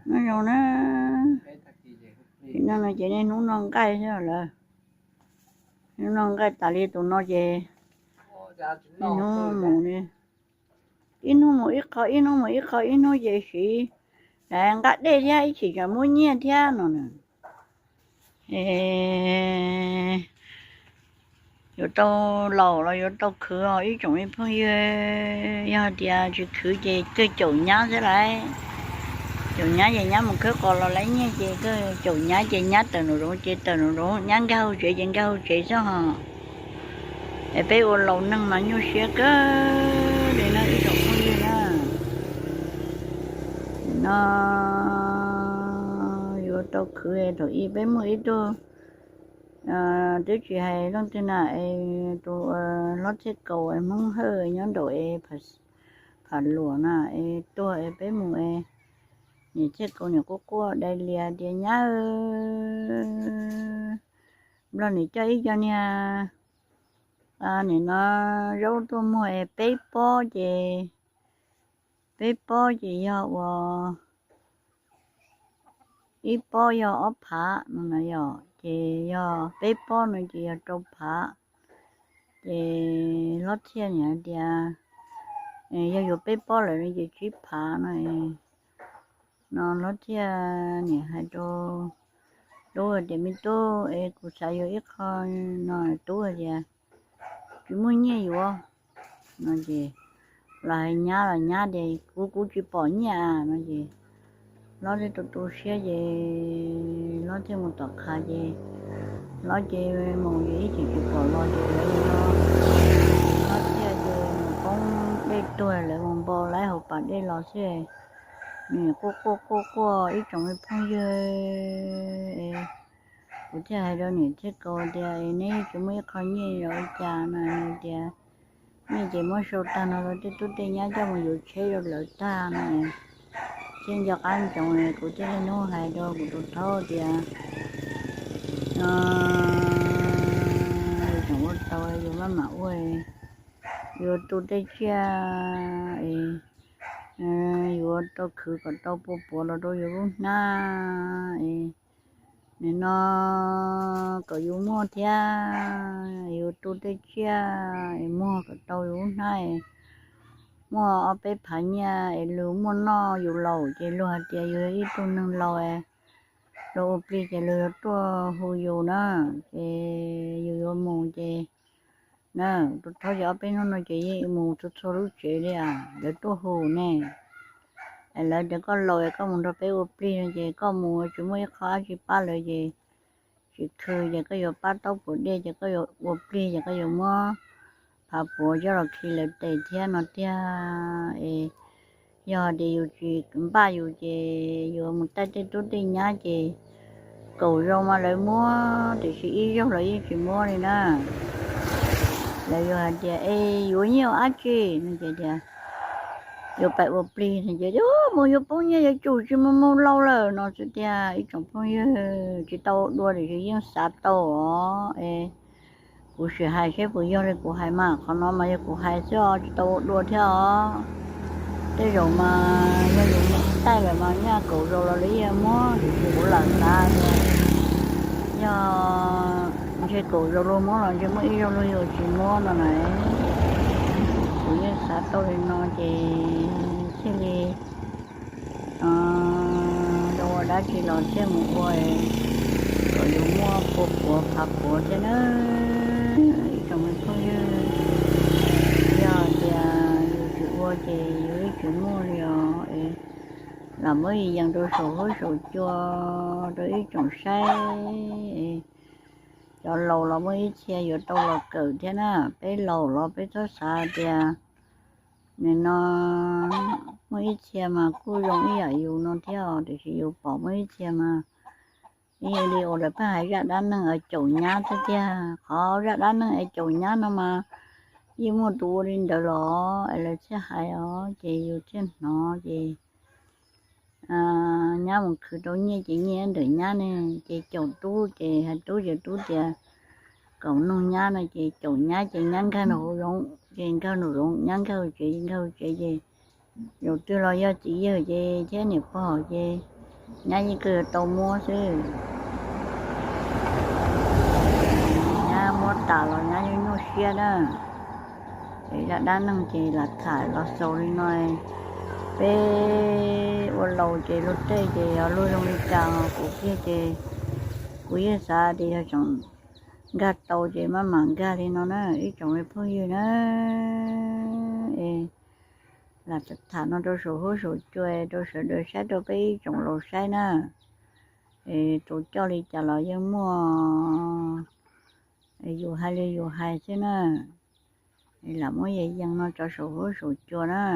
nó rồi nó nó là chỉ nên nó cay chứ là nó cay tại vì tụi nó về nó mù đi ít nó một ít khó ít nó một ít khó ít nó về xí là anh gắt đây thì chỉ cho mua nhẹ theo nó nè有到老了，有到去哦，一种的朋友要的就去这酒家子来，酒家这家门口搞了来呢，这个酒家这家等了容，这等了容，人家好学，人家好学上哈，哎，被我老能嘛有些个，你那一种朋友呢，那有到去的都一百亩一多。tới chị hay lần thứ này tụ lót chiếc cầu em mong hơi nhón đội phải lúa nè tôi bé mù nhìn chiếc cầu nhỏ cô đây lìa đi nhá lần này chơi cho nha này nó rau tôi mua bé bó gì do ít bó do ốp phá nó này do chị do bé bó nó chị trâu phá chị lót xe nhà đi do dù bé bó lại nó chị chỉ phá này nó lót xe nhà hai đô đô để mình đô cũng xài vô ít hơn nó đô gì chỉ muốn nhẹ vô nó gì là nhà để cú chỉ bỏ nhà nó gì nó đi tụt xe gì nó thêm một tọt khai gì nó chơi một gì chỉ bỏ lo gì nó xe gì một con đây tuổi lại một bò lái hộp bạc đây lo xe nè cô ít trong cái phong dơi của cha hay đâu nè chết cô thì này chúng mới khó nhẹ rồi cha này thì như chỉ mới số ta nó rồi tôi nhá cho một vụ chơi rồi lợi ta này trên giặc ăn chồng này của chế nó hay đâu của tụi thô thì chồng của tôi dùng lắm mà ơi vô tụi đây cha vô tôi khử còn tôi bộ là tôi vô na nên nó có vô mua theo vô tụi đây cha mua còn tôi vô này mua ở bên phải nhà lúa mua nó dù lâu chỉ lúa thì dù ít tu nâng lâu lúa bì chỉ lúa tua hồ dù nữa chỉ dù mù chỉ nè tôi thấy ở bên nó chỉ mù tôi lúc chỉ đi để tua hồ nè là để có lồi có một đôi bé bì chỉ có mù chỉ mới khó chỉ ba lời gì chỉ khơi chỉ có dù ba tóc của đây chỉ có dù bì chỉ có dù mua bà bố cho nó khi lấy tiền thiên nó tia giờ thì dù gì cũng ba dù gì dù một tay tay tốt đi nhá chị cầu rau mà lấy mua thì chỉ rau lấy chỉ mua này nè lấy dù hạt chị dù nhiều á chị nên chị thì dù phải một pli thì chị mua dù bao nhiêu chủ chỉ mua lâu rồi nó sẽ tia ít trong bao nhiêu chỉ tàu đua thì chỉ riêng sát tàu của sự hai cái của do của hai mà còn nó mà của hai cho tàu đua theo thế rồi mà do dùng tay rồi mà nha cụ rồi là lấy mua thì của lần ta do cái cụ rồi luôn mua là cho mới yêu rồi chỉ mua nó này của như xã tôi nó chỉ xe đi đồ đã chỉ là xe một buổi rồi dùng mua của phạt của thế nó trong cái thôi giờ thì chịu thì dưới chịu mua rồi là mới dần đôi sổ hối sổ cho đôi trồng say cho lầu là mới xe vừa đâu là cử thế nè cái lầu là cái số xa thì nên nó mới xe mà cứ dùng ý ở dù nó theo thì chỉ dù bỏ mới xe mà như điều là phải ra đan ở chỗ nhà thế kia khó ra đan ở chỗ nhà nó mà như một tuổi đến đó là sẽ hay ở chị yêu trên nó chị nhà một thứ đó như chị nghe được nhà này chị chỗ tu chị hay tu giờ tu chị còn nông nhà này chị chỗ nhà chị nhăn cái nổ rộng chị cái nổ rộng nhăn cái chị gì dù từ lo giờ chỉ giờ gì thế nhiều bỏ gì nhà như cứ tàu mua chứ nhà mua tàu rồi nhà như mua xe đó thì đã đa năng chỉ là thải là sầu đi nói bé ô lâu chỉ lúc tây chỉ ở lui trong đi chàng của kia chỉ của kia xa đi ở trong gạt tàu chỉ mà mảng gạt thì nó ít trong cái phương gì nữa là thật thà nó đâu số hối số chơi đâu số đời sai đâu cái trong lô sai nữa tụi cho đi trả lời dân mua dù hai chứ nữa là mỗi vậy dân nó cho số hối số chơi nữa